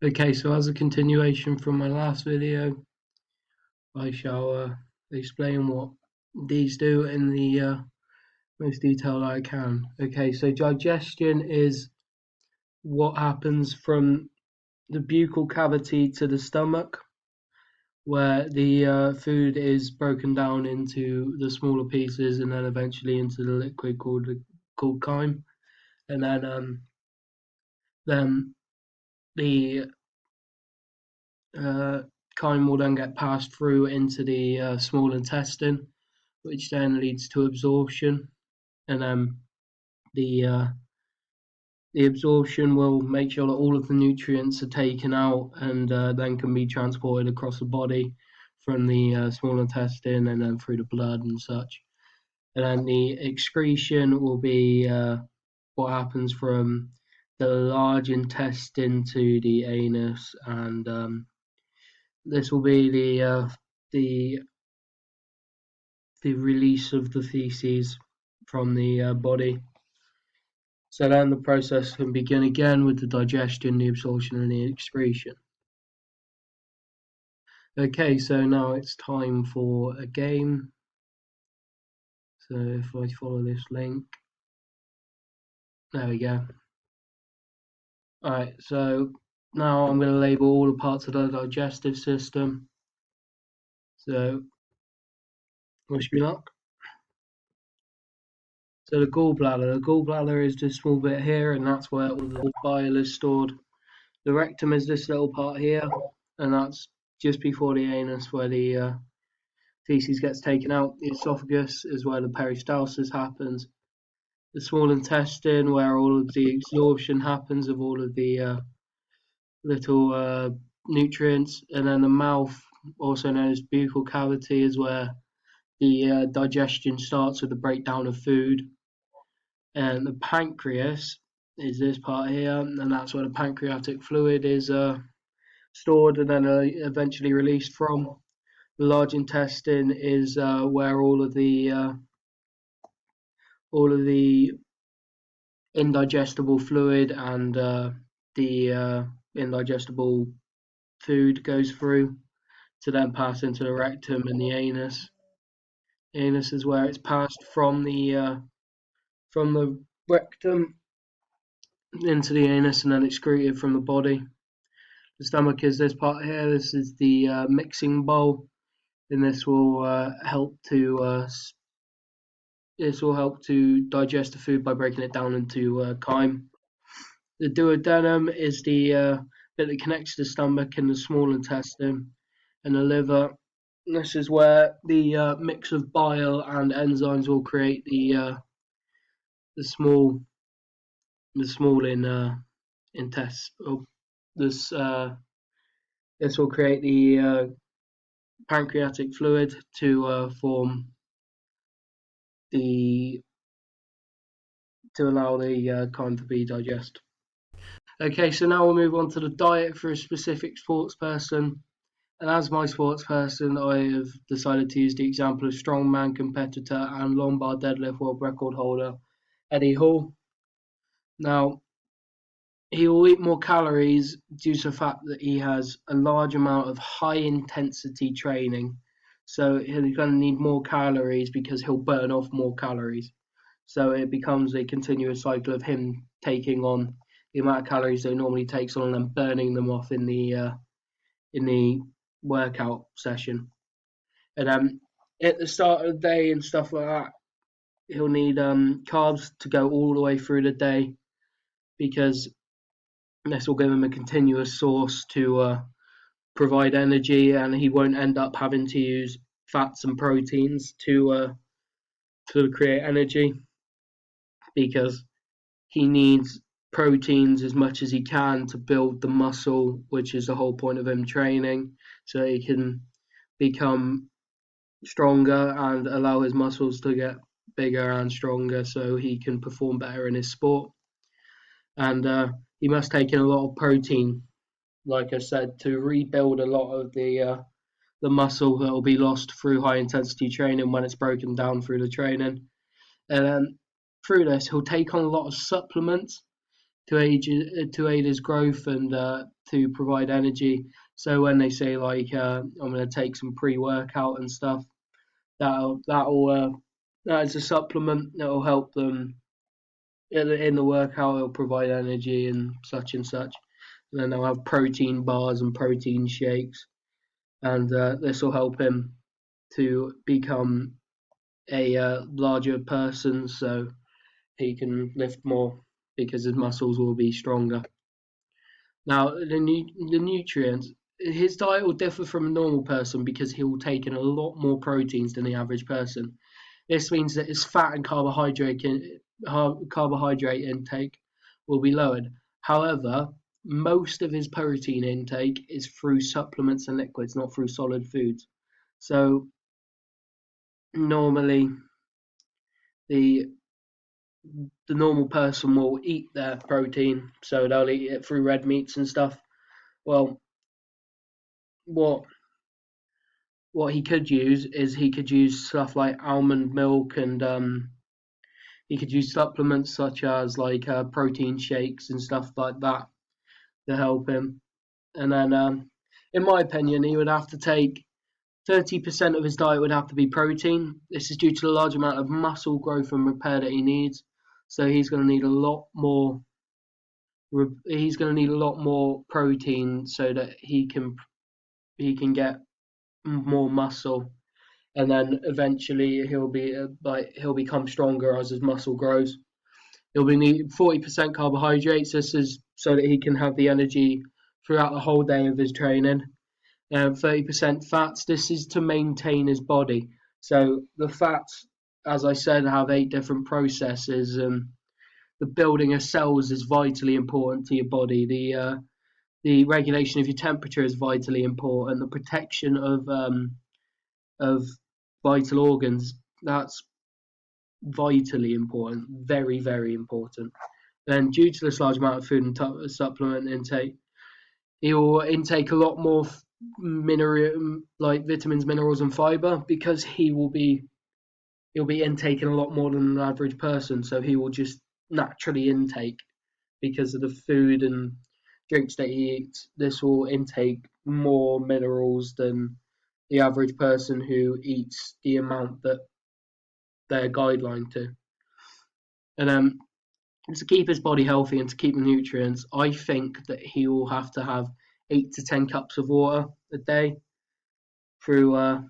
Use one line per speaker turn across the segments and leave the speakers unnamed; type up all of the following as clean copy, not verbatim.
Okay, so as a continuation from my last video, I shall explain what these do in the most detail I can. Okay, so digestion is what happens from the buccal cavity to the stomach, where the food is broken down into the smaller pieces and then eventually into the liquid called chyme, and then the uh, chyme will then get passed through into the small intestine, which then leads to absorption, and the the absorption will make sure that all of the nutrients are taken out and then can be transported across the body from the small intestine and then through the blood and such. And then the excretion will be what happens from the large intestine to the anus, and this will be the the release of the feces from the body. So then the process can begin again with the digestion, the absorption, and the excretion. Okay, so now it's time for a game. So if I follow this link, there we go. Alright, so now I'm going to label all the parts of the digestive system. So, wish me luck. So the gallbladder is this small bit here, and that's where all the bile is stored. The rectum is this little part here, and that's just before the anus where the feces gets taken out. The esophagus is where the peristalsis happens. The small intestine, where all of the absorption happens of all of the little nutrients, and then the mouth, also known as buccal cavity, is where the digestion starts with the breakdown of food. And the pancreas is this part here, and that's where the pancreatic fluid is stored and then eventually released from. The large intestine is where all of the indigestible fluid and the indigestible food goes through to then pass into the rectum and the anus. The anus is where it's passed from the rectum into the anus and then excreted from the body. The stomach is this part here. This is the mixing bowl, and this will help to digest the food by breaking it down into chyme. The duodenum is the bit that connects the stomach and the small intestine and the liver. This is where the mix of bile and enzymes will create the small intestine. This this will create the pancreatic fluid to form the to allow the chyme to be digested. Okay, so now we'll move on to the diet for a specific sports person. And as my sports person, I have decided to use the example of strongman competitor and long bar deadlift world record holder Eddie Hall. Now, he will eat more calories due to the fact that he has a large amount of high intensity training. So he's going to need more calories because he'll burn off more calories. So it becomes a continuous cycle of him taking on the amount of calories that he normally takes on and then burning them off in the workout session. And at the start of the day and stuff like that, he'll need carbs to go all the way through the day because this will give him a continuous source to provide energy, and he won't end up having to use fats and proteins to create energy because he needs proteins as much as he can to build the muscle, which is the whole point of him training, so he can become stronger and allow his muscles to get bigger and stronger so he can perform better in his sport. And he must take in a lot of protein, like I said, to rebuild a lot of the muscle that will be lost through high intensity training when it's broken down through the training. And then through this, he'll take on a lot of supplements to aid his growth and to provide energy. So when they say like I'm going to take some pre-workout and stuff, that is a supplement that will help them in the workout. It'll provide energy and such and such. And then they'll have protein bars and protein shakes, and this will help him to become a larger person, so he can lift more because his muscles will be stronger. Now, the nutrients, his diet will differ from a normal person because he will take in a lot more proteins than the average person. This means that his fat and carbohydrate intake will be lowered. However, most of his protein intake is through supplements and liquids, not through solid foods. So normally the the normal person will eat their protein, so they'll eat it through red meats and stuff. Well, what he could use is he could use stuff like almond milk, and he could use supplements such as like protein shakes and stuff like that to help him. And then, in my opinion, he would have to take 30% of his diet would have to be protein. This is due to the large amount of muscle growth and repair that he needs. So he's going to need a lot more. He's going to need a lot more protein so that he can get more muscle, and then eventually he'll become stronger as his muscle grows. He'll be need 40% carbohydrates. This is so that he can have the energy throughout the whole day of his training. 30% fats. This is to maintain his body. So the fats, as I said, have 8 different processes. The building of cells is vitally important to your body. The regulation of your temperature is vitally important. The protection of vital organs, that's vitally important, very, very important. Then, due to this large amount of food and supplement intake, he will intake a lot more like vitamins, minerals, and fiber, because he'll be intaking a lot more than an average person. So he will just naturally intake, because of the food and drinks that he eats. This will intake more minerals than the average person who eats the amount that they're guideline to. And to keep his body healthy and to keep the nutrients, I think that he will have to have 8 to 10 cups of water a day through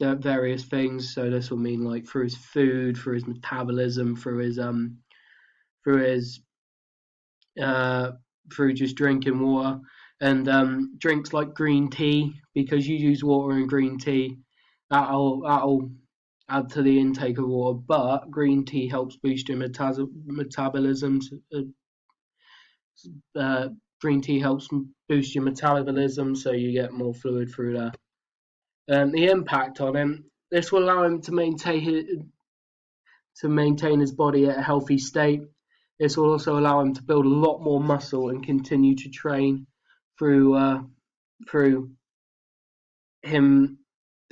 various things. So this will mean like through his food, through his metabolism, through his through just drinking water, and drinks like green tea, because you use water in green tea. That'll add to the intake of water, but green tea helps boost your metabolism. Green tea helps boost your metabolism, so you get more fluid through there. The impact on him: this will allow him to maintain his body at a healthy state. This will also allow him to build a lot more muscle and continue to train through him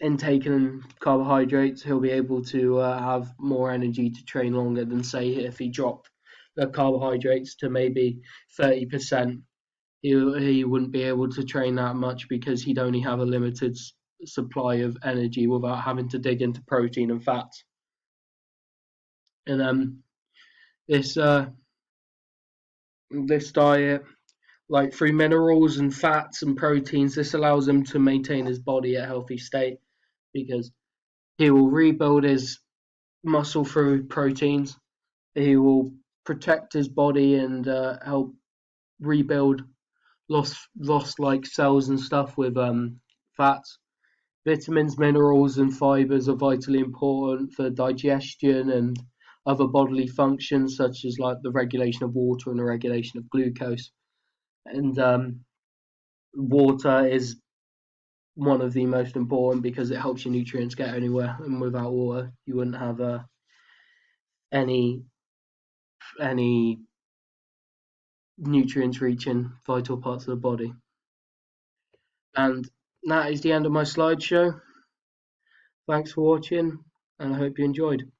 intaking carbohydrates. He'll be able to have more energy to train longer than, say, if he dropped the carbohydrates to maybe 30%. He wouldn't be able to train that much, because he'd only have a limited supply of energy without having to dig into protein and fats. And this diet, like through minerals and fats and proteins, this allows him to maintain his body at a healthy state, because he will rebuild his muscle through proteins. He will protect his body and help rebuild lost like cells and stuff with fats. Vitamins, minerals, and fibers are vitally important for digestion and other bodily functions, such as like the regulation of water and the regulation of glucose. And water is one of the most important, because it helps your nutrients get anywhere, and without water you wouldn't have any nutrients reaching vital parts of the body. And that is the end of my slideshow. Thanks for watching, and I hope you enjoyed.